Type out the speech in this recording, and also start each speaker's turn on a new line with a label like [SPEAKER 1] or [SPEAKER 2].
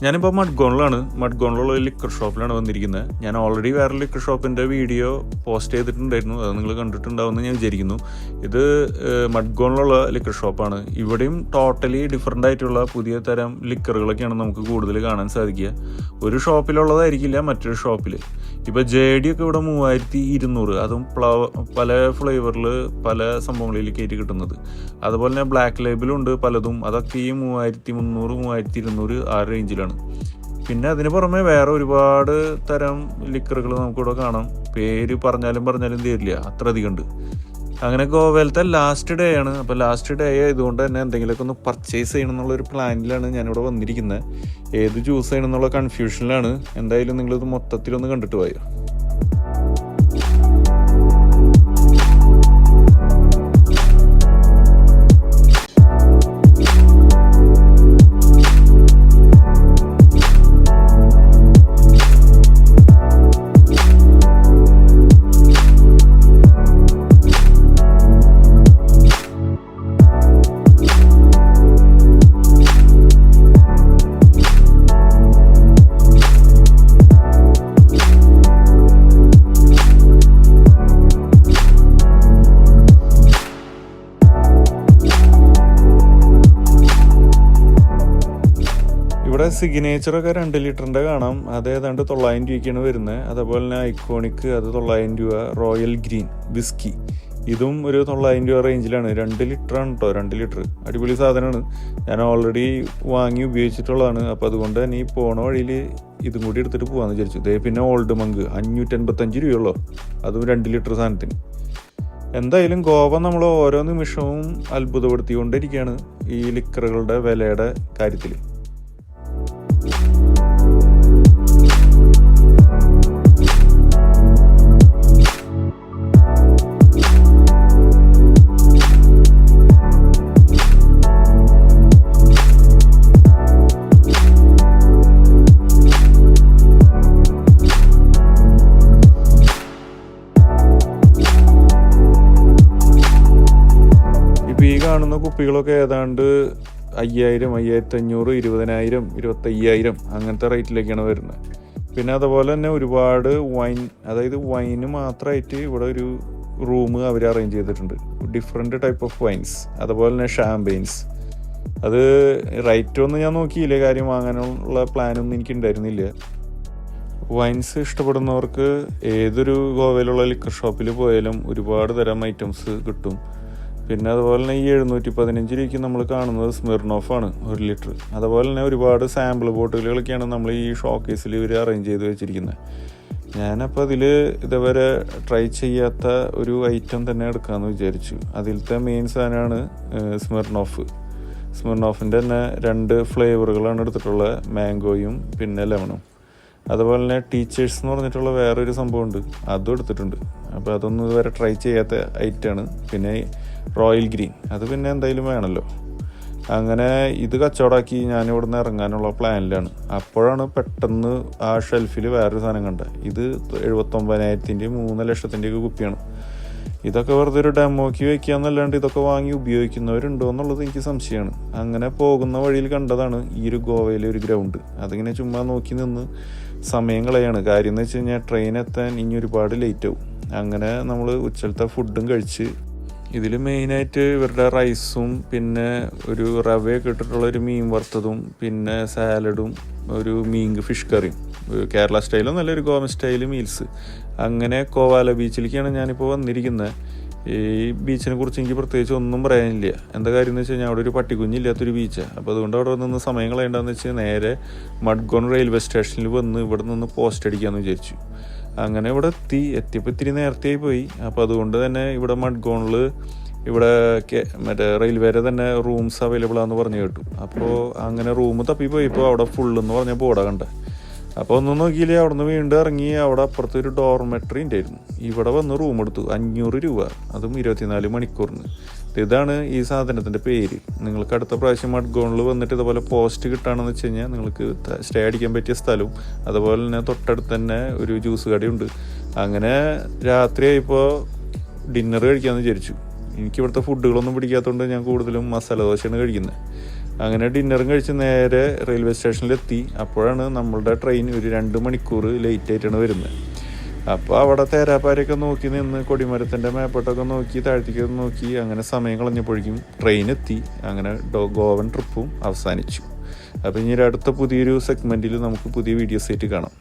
[SPEAKER 1] ഞാനിപ്പോൾ മഡ്ഗോണിലുള്ള ഒരു ലിക്കർ ഷോപ്പിലാണ് വന്നിരിക്കുന്നത്. ഞാൻ ഓൾറെഡി വേറെ ലിക്കർ ഷോപ്പിൻ്റെ വീഡിയോ പോസ്റ്റ് ചെയ്തിട്ടുണ്ടായിരുന്നു, അത് നിങ്ങൾ കണ്ടിട്ടുണ്ടാവുമെന്ന് ഞാൻ വിചാരിക്കുന്നു. ഇത് മഡ്ഗോണിലുള്ള ലിക്കർ ഷോപ്പാണ്. ഇവിടെയും ടോട്ടലി ഡിഫറെൻ്റ് ആയിട്ടുള്ള പുതിയ തരം ലിക്കറുകളൊക്കെയാണ് നമുക്ക് കൂടുതൽ കാണാൻ സാധിക്കുക. ഒരു ഷോപ്പിലുള്ളതായിരിക്കില്ല മറ്റൊരു ഷോപ്പിൽ. ഇപ്പോൾ JD ഒക്കെ ഇവിടെ 3200, അതും പല ഫ്ലേവറിൽ പല സംഭവങ്ങളിൽ കയറ്റി കിട്ടുന്നത്. അതുപോലെ തന്നെ ബ്ലാക്ക് ലേബിളുണ്ട് പലതും, അതൊക്കെ ഈ 3300, 3200 ആ റേഞ്ചിലാണ്. പിന്നെ അതിന് പുറമെ വേറെ ഒരുപാട് തരം ലിക്കറുകൾ നമുക്കിവിടെ കാണാം. പേര് പറഞ്ഞാലും തീരില്ല, അത്ര അധികം ഉണ്ട്. അങ്ങനെ ഗോവയിലത്തെ ലാസ്റ്റ് ഡേ ആണ്. അപ്പോൾ ലാസ്റ്റ് ഡേ ആയതുകൊണ്ട് തന്നെ എന്തെങ്കിലുമൊക്കെ ഒന്ന് പർച്ചേസ് ചെയ്യണം എന്നുള്ളൊരു പ്ലാനിലാണ് ഞാനിവിടെ വന്നിരിക്കുന്നത്. ഏത് ജ്യൂസ് ചെയ്യണം എന്നുള്ള കൺഫ്യൂഷനിലാണ്. എന്തായാലും നിങ്ങളിത് മൊത്തത്തിലൊന്ന് കണ്ടിട്ട് പോയോ. ഇവിടെ സിഗ്നേച്ചറൊക്കെ 2 ലിറ്ററിൻ്റെ കാണാം. അത് ഏതാണ്ട് 900 രൂപയ്ക്കാണ് വരുന്നത്. അതേപോലെ തന്നെ ഐക്കോണിക്, അത് 900 രൂപ. റോയൽ ഗ്രീൻ വിസ്കി, ഇതും ഒരു 900 രൂപ റേഞ്ചിലാണ്. 2 ലിറ്ററാണ് കേട്ടോ, 2 ലിറ്റർ. അടിപൊളി സാധനമാണ്. ഞാൻ ഓൾറെഡി വാങ്ങി ഉപയോഗിച്ചിട്ടുള്ളതാണ്. അപ്പോൾ അതുകൊണ്ട് തന്നെ ഈ പോണ വഴിയിൽ ഇതും കൂടി എടുത്തിട്ട് പോകാമെന്ന് വിചാരിച്ചു. പിന്നെ ഓൾഡ് മങ്ക് 585 രൂപയുള്ളൂ, അതും 2 ലിറ്റർ സാധനത്തിന്. എന്തായാലും ഗോവ നമ്മൾ ഓരോ നിമിഷവും അത്ഭുതപ്പെടുത്തിക്കൊണ്ടിരിക്കുകയാണ് ഈ ലിക്കറുകളുടെ വിലയുടെ കാര്യത്തിൽ. ഈ കാണുന്ന കുപ്പികളൊക്കെ ഏതാണ്ട് 5000, 5500, 20000, 25000 അങ്ങനത്തെ റേറ്റിലേക്കാണ് വരുന്നത്. പിന്നെ അതുപോലെ തന്നെ ഒരുപാട് വൈൻ, അതായത് വൈന് മാത്രമായിട്ട് ഇവിടെ ഒരു റൂം അവർ അറേഞ്ച് ചെയ്തിട്ടുണ്ട്. ഡിഫറെൻറ്റ് ടൈപ്പ് ഓഫ് വൈൻസ്, അതുപോലെ തന്നെ ഷാമ്പെയിൻസ്. അത് റേറ്റൊന്നും ഞാൻ നോക്കിയില്ല, കാര്യം വാങ്ങാനുള്ള പ്ലാനൊന്നും എനിക്കുണ്ടായിരുന്നില്ല. വൈൻസ് ഇഷ്ടപ്പെടുന്നവർക്ക് ഏതൊരു ഗോവയിലുള്ള ലിക്കർ ഷോപ്പിൽ പോയാലും ഒരുപാട് തരം ഐറ്റംസ് കിട്ടും. പിന്നെ അതുപോലെ തന്നെ ഈ 715 രൂപയ്ക്ക് നമ്മൾ കാണുന്നത് സ്മിർനോഫാണ് 1 ലിറ്റർ. അതുപോലെ തന്നെ ഒരുപാട് സാമ്പിൾ ബോട്ടിലുകളൊക്കെയാണ് നമ്മൾ ഈ ഷോക്കേസിൽ ഇവർ അറേഞ്ച് ചെയ്ത് വെച്ചിരിക്കുന്നത്. ഞാനപ്പോൾ അതിൽ ഇതുവരെ ട്രൈ ചെയ്യാത്ത ഒരു ഐറ്റം തന്നെ എടുക്കാമെന്ന് വിചാരിച്ചു. അതിലത്തെ മെയിൻ സാധനമാണ് സ്മിർനോഫിൻ്റെ തന്നെ 2 ഫ്ലേവറുകളാണ് എടുത്തിട്ടുള്ളത്, മാംഗോയും പിന്നെ ലെമണും. അതുപോലെ തന്നെ ടീച്ചേഴ്സ് എന്ന് പറഞ്ഞിട്ടുള്ള വേറൊരു സംഭവമുണ്ട്, അതും എടുത്തിട്ടുണ്ട്. അപ്പോൾ അതൊന്നും ഇതുവരെ ട്രൈ ചെയ്യാത്ത ഐറ്റമാണ്. പിന്നെ റോയൽ ഗ്രീൻ, അത് പിന്നെ എന്തായാലും വേണമല്ലോ. അങ്ങനെ ഇത് കച്ചവടമാക്കി ഞാനിവിടെ നിന്ന് ഇറങ്ങാനുള്ള പ്ലാനിലാണ്. അപ്പോഴാണ് പെട്ടെന്ന് ആ ഷെൽഫിൽ വേറൊരു സാധനം കണ്ടത്. ഇത് 79,000-ൻ്റെയും 3 ലക്ഷത്തിൻ്റെയൊക്കെ കുപ്പിയാണ്. ഇതൊക്കെ വെറുതെ ഒരു ഡെമോക്ക് വയ്ക്കാന്നല്ലാണ്ട് ഇതൊക്കെ വാങ്ങി ഉപയോഗിക്കുന്നവരുണ്ടോ എന്നുള്ളത് എനിക്ക് സംശയമാണ്. അങ്ങനെ പോകുന്ന വഴിയിൽ കണ്ടതാണ് ഈ ഒരു ഗോവയിലെ ഒരു ഗ്രൗണ്ട്. അതിങ്ങനെ ചുമ്മാ നോക്കി നിന്ന് സമയം കളയാണ്. കാര്യം എന്ന് വെച്ച് കഴിഞ്ഞാൽ ട്രെയിൻ എത്താൻ ഇനി ഒരുപാട് ലേറ്റ് ആവും. അങ്ങനെ നമ്മൾ ഉച്ചലത്തെ ഫുഡും കഴിച്ച്, ഇതിൽ മെയിനായിട്ട് ഇവരുടെ റൈസും പിന്നെ ഒരു റവയൊക്കെ ഇട്ടിട്ടുള്ളൊരു മീൻ വറുത്തതും പിന്നെ സാലഡും ഒരു ഫിഷ് കറിയും, കേരള സ്റ്റൈലും നല്ലൊരു ഗോവൻ സ്റ്റൈൽ മീൽസ്. അങ്ങനെ കോവാല ബീച്ചിലേക്കാണ് ഞാനിപ്പോൾ വന്നിരിക്കുന്നത്. ഈ ബീച്ചിനെ കുറിച്ച് എനിക്ക് പ്രത്യേകിച്ച് ഒന്നും പറയാനില്ല. എന്താ കാര്യം എന്ന് വെച്ച് കഴിഞ്ഞാൽ അവിടെ ഒരു പട്ടിക്കുഞ്ഞില്ലാത്തൊരു ബീച്ചാണ്. അപ്പോൾ അതുകൊണ്ട് അവിടെ നിന്ന് സമയം കളയേണ്ടതെന്ന് വെച്ചാൽ നേരെ മഡ്ഗോൺ റെയിൽവേ സ്റ്റേഷനിൽ വന്ന് ഇവിടെ നിന്ന് പോസ്റ്റ് അടിക്കാമെന്ന് വിചാരിച്ചു. അങ്ങനെ ഇവിടെ എത്തിയപ്പോൾ ഇത്തിരി നേരത്തെ പോയി. അപ്പോൾ അതുകൊണ്ട് തന്നെ ഇവിടെ മഡ്ഗോണിൽ ഇവിടെ മറ്റേ റെയിൽവേയുടെ തന്നെ റൂംസ് അവൈലബിൾ ആണെന്ന് പറഞ്ഞു കേട്ടു. അപ്പോൾ അങ്ങനെ റൂം തപ്പിപ്പോയിപ്പോൾ അവിടെ ഫുള്ളെന്ന് പറഞ്ഞ ബോർഡാണ് കണ്ടത്. അപ്പോൾ ഒന്നും നോക്കിയില്ലേ, അവിടെ നിന്ന് വീണ്ടും ഇറങ്ങി അവിടെ അപ്പുറത്ത് ഒരു ഡോർമെട്രി ഉണ്ടായിരുന്നു. ഇവിടെ വന്ന് റൂം എടുത്തു 500 രൂപ, അതും 24 മണിക്കൂറിന്. ഇതാണ് ഈ സാധനത്തിൻ്റെ പേര്. നിങ്ങൾക്ക് അടുത്ത പ്രാവശ്യം മഡ്ഗോണിൽ വന്നിട്ട് ഇതുപോലെ പോസ്റ്റ് കിട്ടുകയാണെന്ന് വെച്ച് കഴിഞ്ഞാൽ നിങ്ങൾക്ക് സ്റ്റേ അടിക്കാൻ പറ്റിയ സ്ഥലവും അതുപോലെ തന്നെ തൊട്ടടുത്ത് തന്നെ ഒരു ജ്യൂസ് കടയുണ്ട്. അങ്ങനെ രാത്രിയായപ്പോൾ ഡിന്നർ കഴിക്കാമെന്ന് വിചാരിച്ചു. എനിക്കിവിടുത്തെ ഫുഡുകളൊന്നും പിടിക്കാത്തതുകൊണ്ട് ഞാൻ കൂടുതലും മസാല ദോശയാണ് കഴിക്കുന്നത്. അങ്ങനെ ഡിന്നറും കഴിച്ച് നേരെ റെയിൽവേ സ്റ്റേഷനിലെത്തി. അപ്പോഴാണ് നമ്മളുടെ ട്രെയിൻ ഒരു 2 മണിക്കൂർ ലേറ്റായിട്ടാണ് വരുന്നത്. അപ്പോൾ അവിടെ തേരാപ്പാരയൊക്കെ നോക്കി നിന്ന് കൊടിമരത്തിൻ്റെ മേപ്പോട്ടൊക്കെ നോക്കി താഴ്ത്തിക്കൊക്കെ നോക്കി അങ്ങനെ സമയം കളഞ്ഞപ്പോഴേക്കും ട്രെയിൻ എത്തി. അങ്ങനെ ഗോവൻ ട്രിപ്പും അവസാനിച്ചു. അപ്പോൾ ഇനി അടുത്ത പുതിയൊരു സെഗ്മെൻറ്റിൽ നമുക്ക് പുതിയ വീഡിയോസ് ആയിട്ട് കാണാം.